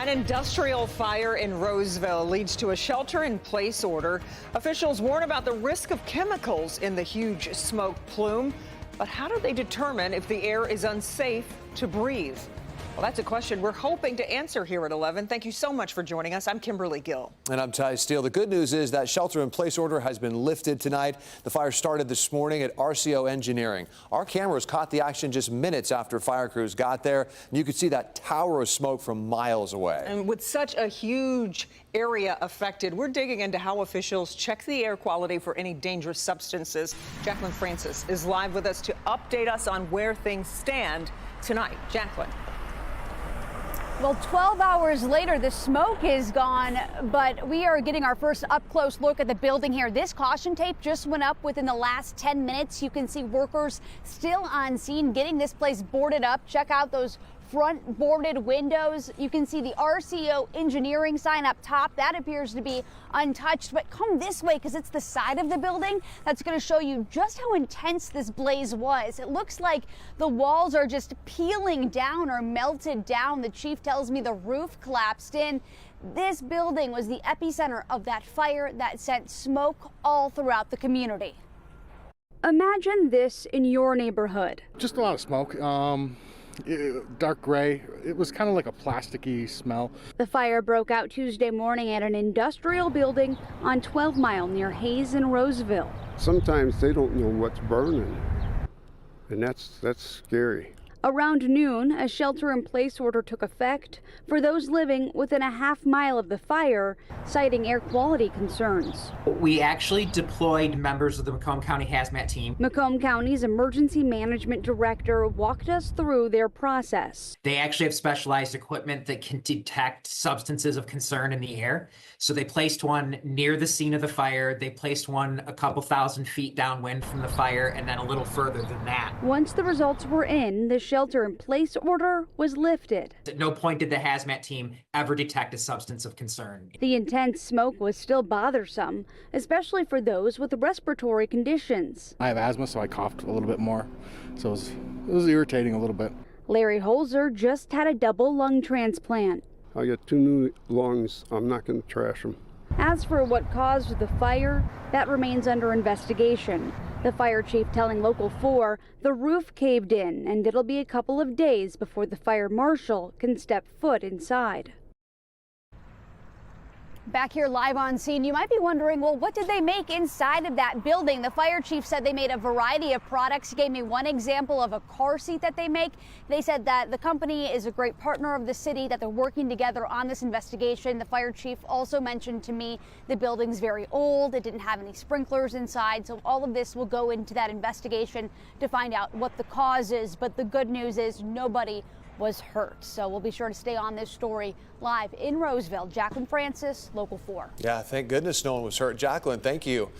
An industrial fire in Roseville leads to a shelter-in-place order. Officials warn about the risk of chemicals in the huge smoke plume. But how do they determine if the air is unsafe to breathe? Well, that's a question we're hoping to answer here at 11. Thank you so much for joining us. I'm Kimberly Gill. And I'm Ty Steele. The good news is that shelter-in-place order has been lifted tonight. The fire started this morning at RCO Engineering. Our cameras caught the action just minutes after fire crews got there. And you could see that tower of smoke from miles away. And with such a huge area affected, we're digging into how officials check the air quality for any dangerous substances. Jacqueline Francis is live with us to update us on where things stand tonight. Jacqueline. Well, 12 hours later, the smoke is gone, but we are getting our first up-close look at the building here. This caution tape just went up within the last 10 minutes. You can see workers still on scene getting this place boarded up. Check out those front boarded windows. You can see the RCO Engineering sign up top. That appears to be untouched, but come this way because it's the side of the building that's going to show you just how intense this blaze was. It looks like the walls are just peeling down or melted down. The chief tells me the roof collapsed in. This building was the epicenter of that fire that sent smoke all throughout the community. Imagine this in your neighborhood. Just a lot of smoke. Dark gray. It was kind of like a plasticky smell. The fire broke out Tuesday morning at an industrial building on 12 Mile near Hayes in Roseville. Sometimes they don't know what's burning, and that's scary. Around noon, a shelter-in-place order took effect for those living within a half-mile of the fire, citing air quality concerns. We actually deployed members of the Macomb County Hazmat team. Macomb County's emergency management director walked us through their process. They actually have specialized equipment that can detect substances of concern in the air. So they placed one near the scene of the fire. They placed one a couple thousand feet downwind from the fire, and then a little further than that. Once the results were in, the shelter-in-place order was lifted. At no point did the hazmat team ever detect a substance of concern. The intense smoke was still bothersome, especially for those with respiratory conditions. I have asthma, so I coughed a little bit more. So it was irritating a little bit. Larry Holzer just had a double lung transplant. I got 2 new lungs. I'm not going to trash them. As for what caused the fire, that remains under investigation. The fire chief telling Local 4 the roof caved in and it'll be a couple of days before the fire marshal can step foot inside. Back here live on scene, you might be wondering, well, what did they make inside of that building? The fire chief said they made a variety of products. He gave me one example of a car seat that they make. They said that the company is a great partner of the city, that they're working together on this investigation. The fire chief also mentioned to me the building's very old. It didn't have any sprinklers inside. So all of this will go into that investigation to find out what the cause is. But the good news is nobody was hurt. So we'll be sure to stay on this story live in Roseville. Jacqueline Francis, Local 4. Yeah, thank goodness no one was hurt. Jacqueline, thank you.